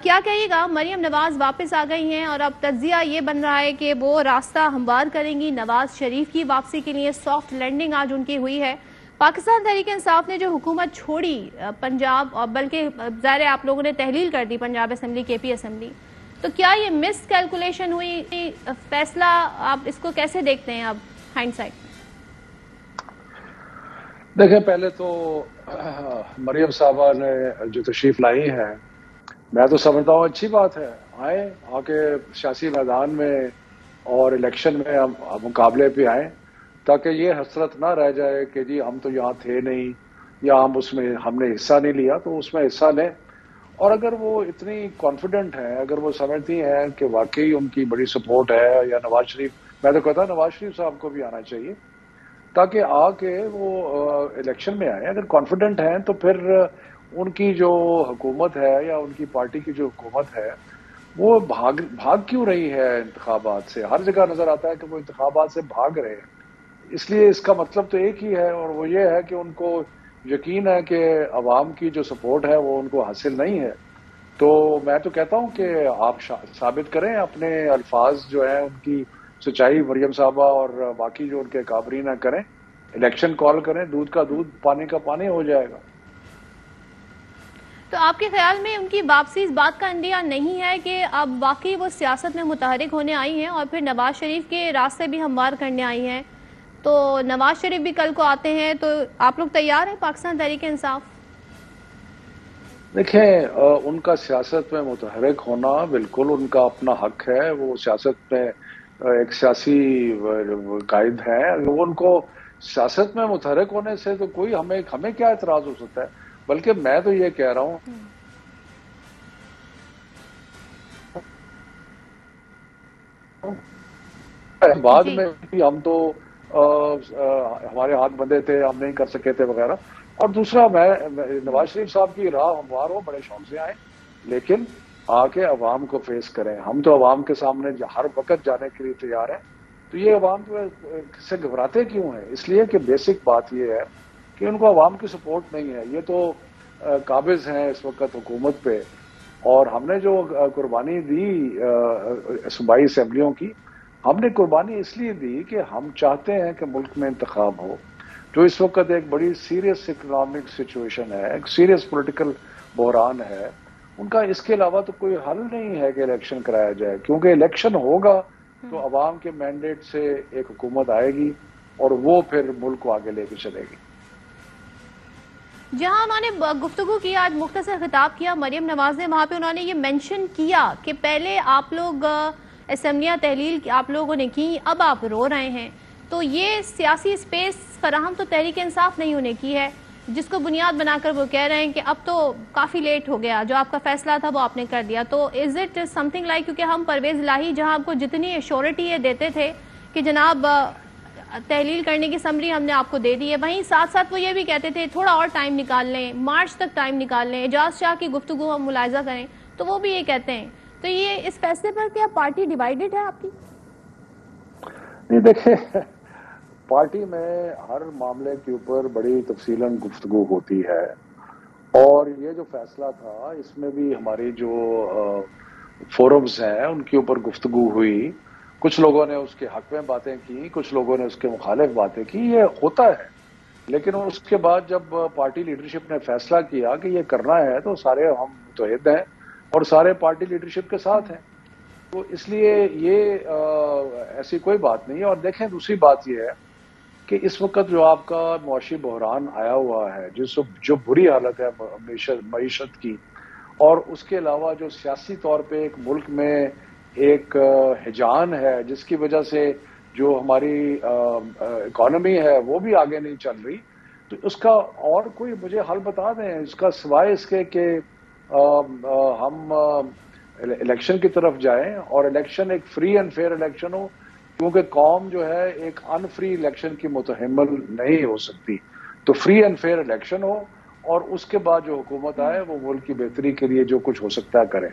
کیا کہیے گا، مریم نواز واپس آ گئی ہیں اور اب تجزیہ یہ بن رہا ہے کہ وہ راستہ ہموار کریں گی نواز شریف کی واپسی کے لیے. سافٹ لینڈنگ آج ان کی ہوئی ہے. پاکستان تحریک انصاف نے جو حکومت چھوڑی پنجاب، اور بلکہ ظاہر آپ لوگوں نے تحلیل کر دی پنجاب اسمبلی، کے پی اسمبلی، تو کیا یہ مس کیلکولیشن ہوئی فیصلہ؟ آپ اس کو کیسے دیکھتے ہیں اب ہائنڈ سائٹ؟ دیکھیں، پہلے تو مریم صاحبہ نے جو تشریف لائی ہے، میں تو سمجھتا ہوں اچھی بات ہے. آئیں، آ کے سیاسی میدان میں اور الیکشن میں ہم مقابلے پہ آئیں، تاکہ یہ حسرت نہ رہ جائے کہ جی ہم تو یہاں تھے نہیں، یا ہم نے حصہ نہیں لیا. تو اس میں حصہ لیں. اور اگر وہ اتنی کانفیڈنٹ ہیں، اگر وہ سمجھتی ہیں کہ واقعی ان کی بڑی سپورٹ ہے، یا نواز شریف، میں تو کہتا ہوں نواز شریف صاحب کو بھی آنا چاہیے تاکہ آ کے وہ الیکشن میں آئیں. اگر کانفیڈنٹ ہیں تو پھر ان کی جو حکومت ہے یا ان کی پارٹی کی جو حکومت ہے وہ بھاگ کیوں رہی ہے انتخابات سے؟ ہر جگہ نظر آتا ہے کہ وہ انتخابات سے بھاگ رہے ہیں. اس لیے اس کا مطلب تو ایک ہی ہے، اور وہ یہ ہے کہ ان کو یقین ہے کہ عوام کی جو سپورٹ ہے وہ ان کو حاصل نہیں ہے. تو میں تو کہتا ہوں کہ آپ ثابت کریں اپنے الفاظ جو ہیں ان کی سچائی. مریم صاحبہ اور باقی جو ان کے کابرین کریں، الیکشن کال کریں، دودھ کا دودھ پانی کا پانی ہو جائے گا. تو آپ کے خیال میں ان کی واپسی اس بات کا اندیہ نہیں ہے کہ اب واقعی وہ سیاست میں متحرک ہونے آئی ہیں اور پھر نواز شریف کے راستے بھی ہموار کرنے آئی ہیں؟ تو نواز شریف بھی کل کو آتے ہیں، تو آپ لوگ تیار ہیں پاکستان تحریک انصاف؟ دیکھیں، ان کا سیاست میں متحرک ہونا بالکل ان کا اپنا حق ہے. وہ سیاست میں ایک سیاسی قائد ہیں. وہ ان کو سیاست میں متحرک ہونے سے تو کوئی ہمیں کیا اعتراض ہو سکتا ہے؟ بلکہ میں تو یہ کہہ رہا ہوں بعد جی میں بھی ہم تو ہمارے ہاتھ بندے تھے، ہم نہیں کر سکے تھے وغیرہ. اور دوسرا، میں نواز شریف صاحب کی راہ ہموار ہو، بڑے شوق سے آئیں، لیکن آ کے عوام کو فیس کریں. ہم تو عوام کے سامنے ہر وقت جانے کے لیے تیار ہیں. تو یہ عوام سے گھبراتے کیوں ہیں؟ اس لیے کہ بیسک بات یہ ہے کہ ان کو عوام کی سپورٹ نہیں ہے. یہ تو قابض ہیں اس وقت حکومت پہ، اور ہم نے جو قربانی دی صوبائی اسمبلیوں کی، ہم نے قربانی اس لیے دی کہ ہم چاہتے ہیں کہ ملک میں انتخاب ہو. جو اس وقت ایک بڑی سیریس اکنامک سچویشن ہے، ایک سیریس پولیٹیکل بحران ہے، ان کا اس کے علاوہ تو کوئی حل نہیں ہے کہ الیکشن کرایا جائے. کیونکہ الیکشن ہوگا تو عوام کے مینڈیٹ سے ایک حکومت آئے گی اور وہ پھر ملک کو آگے لے کے چلے گی. جہاں انہوں نے گفتگو کی، آج مختصر خطاب کیا مریم نواز نے، وہاں پہ انہوں نے یہ مینشن کیا کہ پہلے آپ لوگ اسمبلیاں تحلیل آپ لوگوں نے کی، اب آپ رو رہے ہیں. تو یہ سیاسی اسپیس فراہم تو تحریک انصاف نہیں ہونے کی ہے، جس کو بنیاد بنا کر وہ کہہ رہے ہیں کہ اب تو کافی لیٹ ہو گیا، جو آپ کا فیصلہ تھا وہ آپ نے کر دیا. تو is it some thing like, کیونکہ ہم پرویز الہی جہاں آپ کو جتنی ایشورٹی یہ دیتے تھے کہ جناب تحلیل کرنے کی سمری ہم نے آپ کو دے دی ہے، وہیں ساتھ ساتھ وہ یہ بھی کہتے تھے تھوڑا اور ٹائم نکال لیں، مارچ تک ٹائم نکال لیں، اعجاز شاہ کی گفتگو ہم ملاحظہ کریں، تو وہ بھی یہ کہتے ہیں. تو یہ اس فیصلے پر کیا پارٹی ڈیوائیڈڈ ہے آپ کی؟ نہیں، دیکھیں، پارٹی میں ہر معاملے کے اوپر بڑی تفصیلاً گفتگو ہوتی ہے، اور یہ جو فیصلہ تھا اس میں بھی ہماری جو فورمز ہیں ان کے اوپر گفتگو ہوئی. کچھ لوگوں نے اس کے حق میں باتیں کی، کچھ لوگوں نے اس کے مخالف باتیں کی. یہ ہوتا ہے. لیکن اس کے بعد جب پارٹی لیڈرشپ نے فیصلہ کیا کہ یہ کرنا ہے تو سارے ہم متحد ہیں اور سارے پارٹی لیڈرشپ کے ساتھ ہیں. تو اس لیے یہ ایسی کوئی بات نہیں ہے. اور دیکھیں، دوسری بات یہ ہے کہ اس وقت جو آپ کا معاشی بحران آیا ہوا ہے، جو بری حالت ہے معیشت کی، اور اس کے علاوہ جو سیاسی طور پہ ایک ملک میں ایک ہجان ہے جس کی وجہ سے جو ہماری اکانومی ہے وہ بھی آگے نہیں چل رہی، تو اس کا اور کوئی مجھے حل بتا دیں اس کا، سوائے اس کے کہ ہم الیکشن کی طرف جائیں، اور الیکشن ایک فری اینڈ فیئر الیکشن ہو. کیونکہ قوم جو ہے ایک ان فری الیکشن کی متحمل نہیں ہو سکتی. تو فری اینڈ فیئر الیکشن ہو، اور اس کے بعد جو حکومت آئے وہ ملک کی بہتری کے لیے جو کچھ ہو سکتا ہے کریں.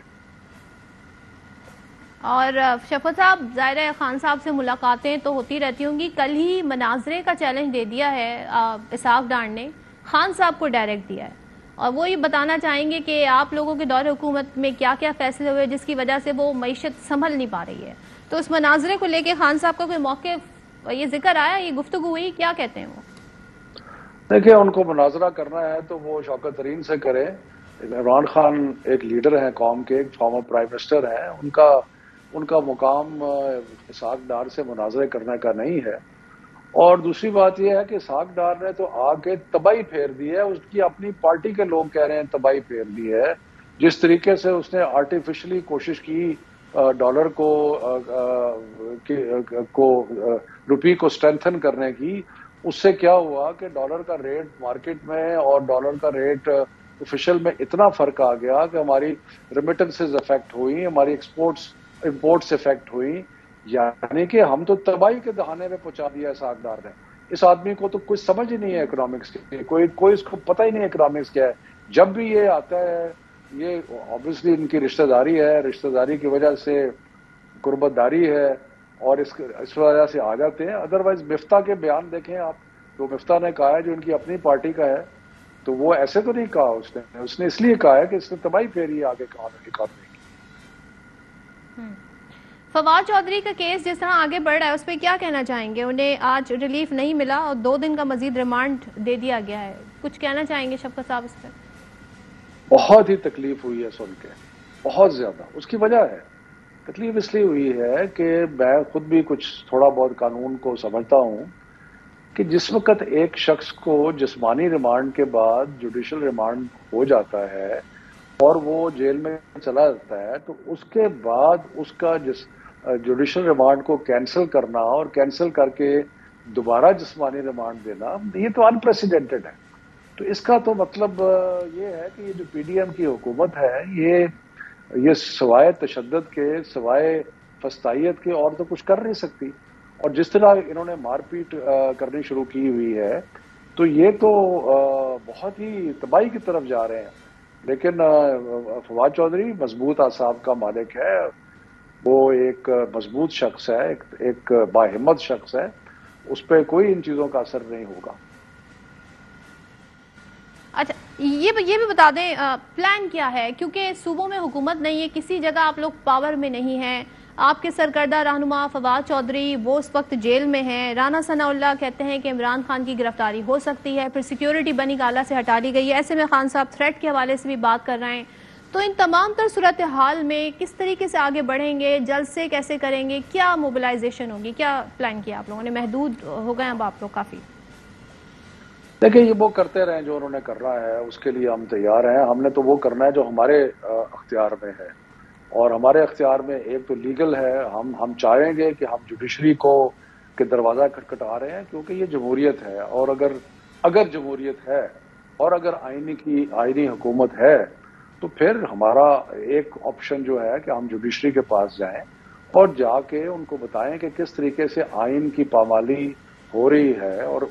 اور شفقت صاحب، ظاہر ہے خان صاحب سے ملاقاتیں تو ہوتی رہتی ہوں گی. کل ہی مناظرے کا چیلنج دے دیا ہے اسحاق ڈار نے، خان صاحب کو ڈائریکٹ دیا ہے. اور وہ یہ بتانا چاہیں گے کہ آپ لوگوں کے دور حکومت میں کیا کیا فیصلے ہوئے جس کی وجہ سے وہ معیشت سنبھل نہیں پا رہی ہے. تو اس مناظرے کو لے کے خان صاحب کا کوئی موقف یہ ذکر آیا, یہ گفتگو ہوئی, کیا کہتے ہیں وہ؟ دیکھیں, ان کو مناظرہ کرنا ہے تو وہ شوکت ترین سے کرے. عمران خان ایک لیڈر ہیں قوم کے, ایک فارمر پرائم منسٹر ہیں, ان کا مقام اسحاق ڈار سے مناظرے کرنے کا نہیں ہے. اور دوسری بات یہ ہے کہ اسحاق ڈار نے تو آ کے تباہی پھیر دی ہے, اس کی اپنی پارٹی کے لوگ کہہ رہے ہیں تباہی پھیر دی ہے. جس طریقے سے اس نے آرٹیفیشلی کوشش کی ڈالر کو روپی کو اسٹرینتھن کرنے کی, اس سے کیا ہوا کہ ڈالر کا ریٹ مارکیٹ میں اور ڈالر کا ریٹ آفیشل میں اتنا فرق آ گیا کہ ہماری ریمیٹنسز افیکٹ ہوئی, ہماری امپورٹس افیکٹ ہوئی. یعنی کہ ہم تو تباہی کے دہانے میں پہنچا دیا اسحاق ڈار نے. اس آدمی کو تو کچھ سمجھ ہی نہیں ہے اکنامکس کی, کوئی اس کو پتہ ہی نہیں اکنامکس کیا ہے. جب بھی یہ آتا ہے, یہ obviously ان کی رشتہ داری ہے, رشتہ داری کی وجہ سے قربت داری ہے اور اس وجہ سے آ جاتے ہیں. ادروائز مفتاح کے بیان دیکھیں آپ, جو مفتاح نے کہا ہے جو ان کی اپنی پارٹی کا ہے, تو وہ ایسے تو نہیں کہا اس نے اس لیے کہا ہے کہ اس نے تباہی پھیری آگے اکانومی کی. فواد چودھری کا کیس جس طرح آگے بڑھ رہا ہے اس پہ کیا کہنا چاہیں گے؟ انہیں آج ریلیف نہیں ملا اور 2 دن کا مزید ریمانڈ دے دیا گیا ہے, کچھ کہنا چاہیں گے شفقت صاحب اس پہ؟ بہت ہی تکلیف ہوئی ہے سن کے, بہت زیادہ. اس کی وجہ ہے, تکلیف اس لیے ہوئی ہے کہ میں خود بھی کچھ تھوڑا بہت قانون کو سمجھتا ہوں کہ جس وقت ایک شخص کو جسمانی ریمانڈ کے بعد جوڈیشل ریمانڈ ہو جاتا ہے اور وہ جیل میں چلا جاتا ہے, تو اس کے بعد اس کا جوڈیشل ریمانڈ کو کینسل کرنا اور کینسل کر کے دوبارہ جسمانی ریمانڈ دینا, یہ تو انپریسیڈنٹڈ ہے. تو اس کا تو مطلب یہ ہے کہ یہ جو پی ڈی ایم کی حکومت ہے یہ سوائے تشدد کے, سوائے فسطائیت کے اور تو کچھ کر نہیں سکتی. اور جس طرح انہوں نے مار پیٹ کرنی شروع کی ہوئی ہے تو یہ تو بہت ہی تباہی کی طرف جا رہے ہیں. لیکن فواد چودھری مضبوط اعصاب کا مالک ہے, وہ ایک مضبوط شخص ہے, ایک باہمت شخص ہے, اس پہ کوئی ان چیزوں کا اثر نہیں ہوگا. اچھا, یہ بھی بتا دیں پلان کیا ہے, کیونکہ صوبوں میں حکومت نہیں ہے, کسی جگہ آپ لوگ پاور میں نہیں ہیں. آپ کے سرکردہ رہنما فواد چودھری وہ اس وقت جیل میں ہیں. رانا ثناء اللہ کہتے ہیں کہ عمران خان کی گرفتاری ہو سکتی ہے, پھر سیکیورٹی بنی گالہ سے ہٹا لی گئی ہے. ایسے میں خان صاحب تھریٹ کے حوالے سے بھی بات کر رہے ہیں. تو ان تمام تر صورتحال میں کس طریقے سے آگے بڑھیں گے, جلسے کیسے کریں گے, کیا موبلائزیشن ہوگی, کیا پلان کیا آپ لوگوں نے؟ محدود ہو گئے اب آپ لوگ کافی. دیکھیں, یہ وہ کرتے رہیں جو انہوں نے کرنا ہے, اس کے لیے ہم تیار ہیں. ہم نے تو وہ کرنا ہے جو ہمارے اختیار میں ہے, اور ہمارے اختیار میں ایک تو لیگل ہے. ہم چاہیں گے کہ ہم جوڈیشری کے دروازہ کھٹکھٹا رہے ہیں, کیونکہ یہ جمہوریت ہے, اور اگر جمہوریت ہے اور اگر آئینی حکومت ہے تو پھر ہمارا ایک آپشن جو ہے کہ ہم جوڈیشری کے پاس جائیں اور جا کے ان کو بتائیں کہ کس طریقے سے آئین کی پامالی ہو رہی ہے, اور